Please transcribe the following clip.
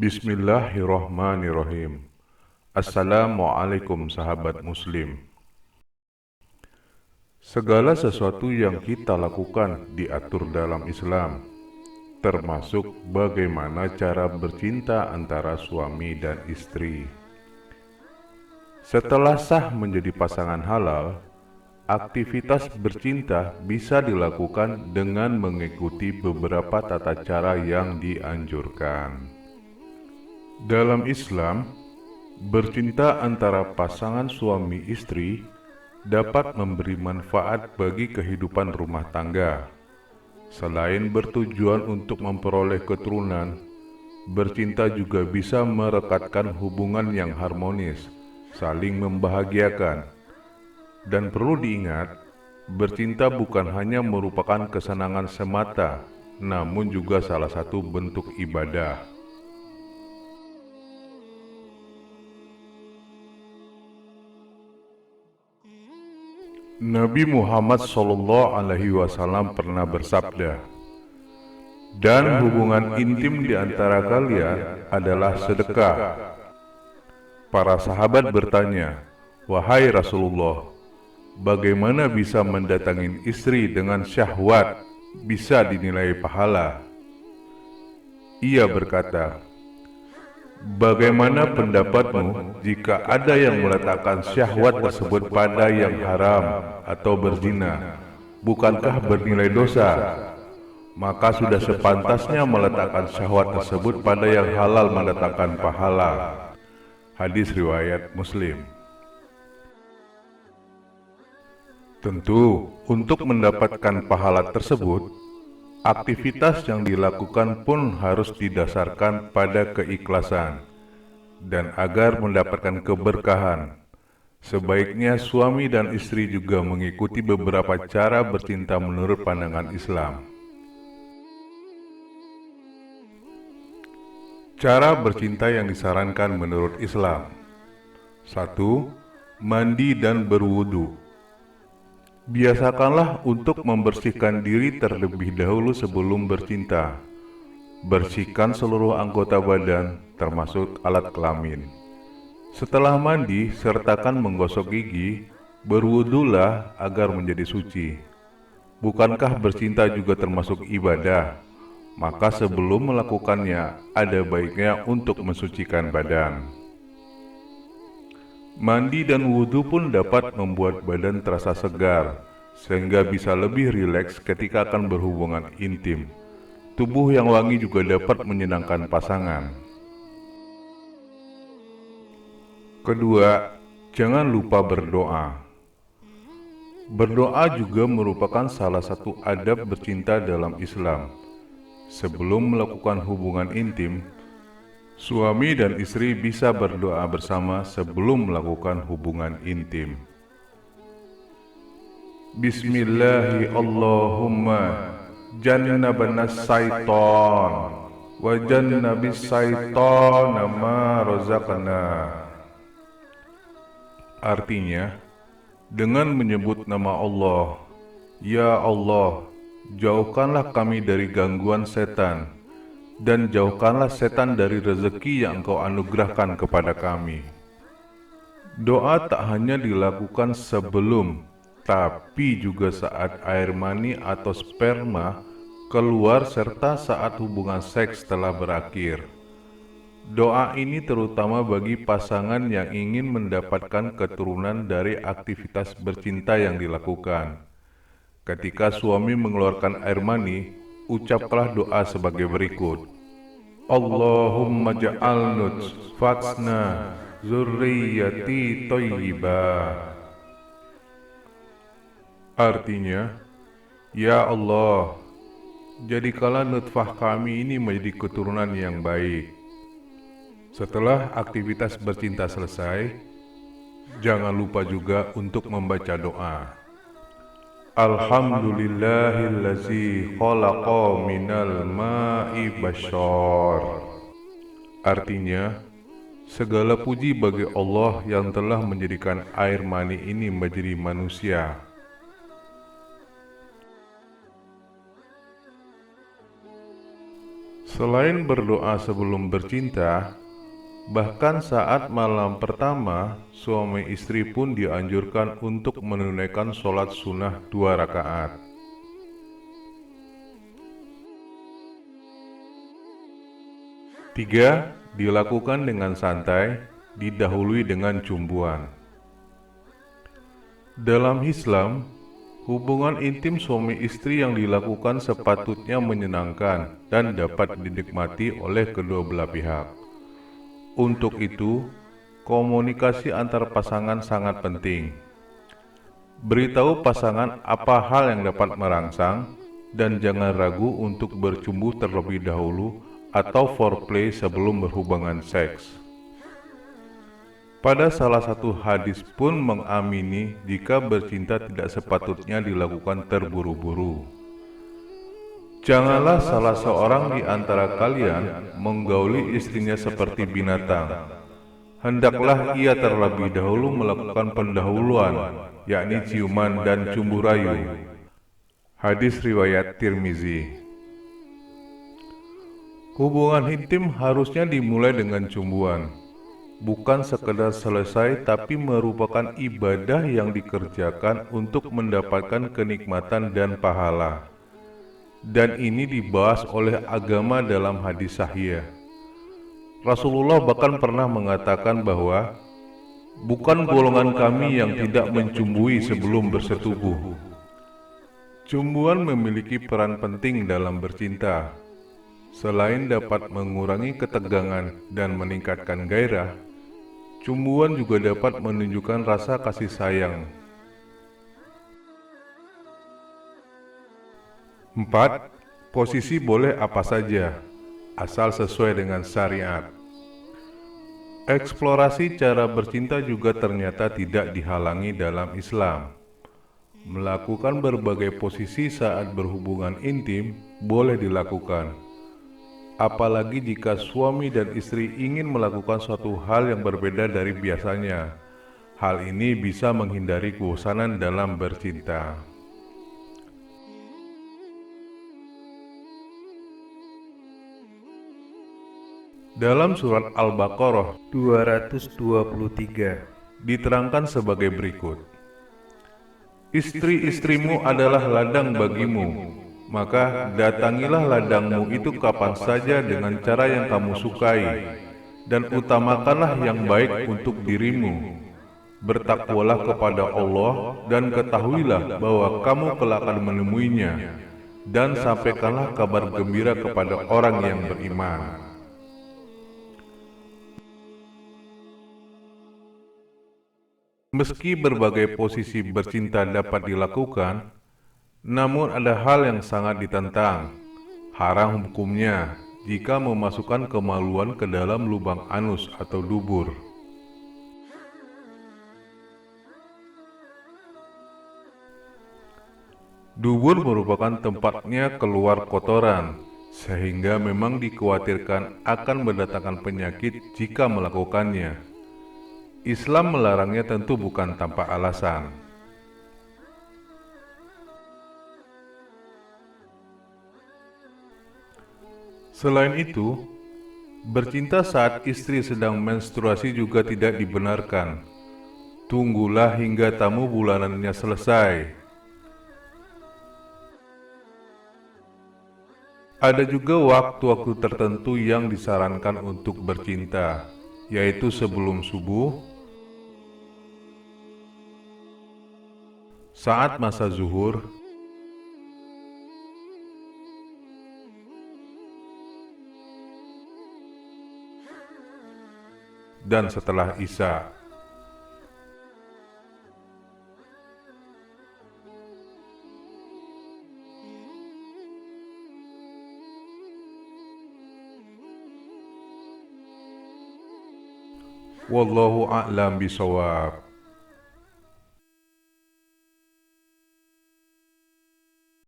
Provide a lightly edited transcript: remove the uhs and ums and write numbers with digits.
Bismillahirrahmanirrahim. Assalamualaikum sahabat muslim. Segala sesuatu yang kita lakukan diatur dalam Islam, termasuk bagaimana cara bercinta antara suami dan istri. Setelah sah menjadi pasangan halal, aktivitas bercinta bisa dilakukan dengan mengikuti beberapa tata cara yang dianjurkan. Dalam Islam, bercinta antara pasangan suami istri dapat memberi manfaat bagi kehidupan rumah tangga. Selain bertujuan untuk memperoleh keturunan, bercinta juga bisa merekatkan hubungan yang harmonis, saling membahagiakan. Dan perlu diingat, bercinta bukan hanya merupakan kesenangan semata, namun juga salah satu bentuk ibadah. Nabi Muhammad SAW pernah bersabda, "Dan hubungan intim di antara kalian adalah sedekah." Para sahabat bertanya, "Wahai Rasulullah, bagaimana bisa mendatangi istri dengan syahwat bisa dinilai pahala?" Ia berkata, "Bagaimana pendapatmu jika ada yang meletakkan syahwat tersebut pada yang haram atau berzina? Bukankah bernilai dosa? Maka sudah sepantasnya meletakkan syahwat tersebut pada yang halal mendatangkan pahala." Hadis riwayat Muslim. Tentu, untuk mendapatkan pahala tersebut, aktivitas yang dilakukan pun harus didasarkan pada keikhlasan. Dan agar mendapatkan keberkahan, sebaiknya suami dan istri juga mengikuti beberapa cara bercinta menurut pandangan Islam. Cara bercinta yang disarankan menurut Islam: 1. Mandi dan berwudu. Biasakanlah untuk membersihkan diri terlebih dahulu sebelum bercinta. Bersihkan seluruh anggota badan, termasuk alat kelamin. Setelah mandi, sertakan menggosok gigi, berwudulah agar menjadi suci. Bukankah bercinta juga termasuk ibadah? Maka sebelum melakukannya, ada baiknya untuk mensucikan badan. Mandi dan wudhu pun dapat membuat badan terasa segar, sehingga bisa lebih rileks ketika akan berhubungan intim. Tubuh yang wangi juga dapat menyenangkan pasangan. Kedua, jangan lupa berdoa. Berdoa juga merupakan salah satu adab bercinta dalam Islam. Sebelum melakukan hubungan intim, suami dan istri bisa berdoa bersama sebelum melakukan hubungan intim. Bismillahi Allahumma jannabanas syaiton wa jannabis syaitona ma razaqna. Artinya, dengan menyebut nama Allah, "Ya Allah, jauhkanlah kami dari gangguan setan, dan jauhkanlah setan dari rezeki yang Engkau anugerahkan kepada kami." Doa tak hanya dilakukan sebelum, tapi juga saat air mani atau sperma keluar serta saat hubungan seks telah berakhir. Doa ini terutama bagi pasangan yang ingin mendapatkan keturunan dari aktivitas bercinta yang dilakukan. Ketika suami mengeluarkan air mani, ucaplah doa sebagai berikut: "Allahumma ja'al nutfatna zurriyati thayyibah." Artinya, "Ya Allah, jadikanlah nutfah kami ini menjadi keturunan yang baik." Setelah aktivitas bercinta selesai, jangan lupa juga untuk membaca doa: "Alhamdulillahillazi khalaqa minal ma'i basyar." Artinya, segala puji bagi Allah yang telah menjadikan air mani ini menjadi manusia. Selain berdoa sebelum bercinta, bahkan saat malam pertama, suami istri pun dianjurkan untuk menunaikan sholat sunnah 2 rakaat. Tiga, dilakukan dengan santai, didahului dengan cumbuan. Dalam Islam, hubungan intim suami istri yang dilakukan sepatutnya menyenangkan dan dapat dinikmati oleh kedua belah pihak. Untuk itu, komunikasi antar pasangan sangat penting. Beritahu pasangan apa hal yang dapat merangsang dan jangan ragu untuk bercumbu terlebih dahulu atau foreplay sebelum berhubungan seks. Pada salah satu hadis pun mengamini jika bercinta tidak sepatutnya dilakukan terburu-buru. Janganlah salah seorang di antara kalian menggauli istrinya seperti binatang. Hendaklah ia terlebih dahulu melakukan pendahuluan, yakni ciuman dan cumbu rayu. Hadis riwayat Tirmizi. Hubungan intim harusnya dimulai dengan cumbuan. Bukan sekedar selesai, tapi merupakan ibadah yang dikerjakan untuk mendapatkan kenikmatan dan pahala. Dan ini dibahas oleh agama dalam hadis sahih. Rasulullah bahkan pernah mengatakan bahwa bukan golongan kami yang tidak mencumbui sebelum bersetubuh. Cumbuan memiliki peran penting dalam bercinta. Selain dapat mengurangi ketegangan dan meningkatkan gairah, cumbuan juga dapat menunjukkan rasa kasih sayang. 4. Posisi boleh apa saja, asal sesuai dengan syariat. Eksplorasi cara bercinta juga ternyata tidak dihalangi dalam Islam. Melakukan berbagai posisi saat berhubungan intim boleh dilakukan. Apalagi jika suami dan istri ingin melakukan suatu hal yang berbeda dari biasanya. Hal ini bisa menghindari kebosanan dalam bercinta. Dalam surat Al-Baqarah 223 diterangkan sebagai berikut. Istri-istrimu adalah ladang bagimu, maka datangilah ladangmu itu kapan saja dengan cara yang kamu sukai, dan utamakanlah yang baik untuk dirimu. Bertakwalah kepada Allah dan ketahuilah bahwa kamu kelak akan menemuinya, dan sampaikanlah kabar gembira kepada orang yang beriman. Meski berbagai posisi bercinta dapat dilakukan, namun ada hal yang sangat ditentang. Haram hukumnya jika memasukkan kemaluan ke dalam lubang anus atau dubur. Dubur merupakan tempatnya keluar kotoran, sehingga memang dikhawatirkan akan mendatangkan penyakit jika melakukannya. Islam melarangnya tentu bukan tanpa alasan. Selain itu, bercinta saat istri sedang menstruasi juga tidak dibenarkan. Tunggulah hingga tamu bulanannya selesai. Ada juga waktu-waktu tertentu yang disarankan untuk bercinta, yaitu sebelum subuh, saat masa zuhur, dan setelah isya. Wallahu a'lam bishawab.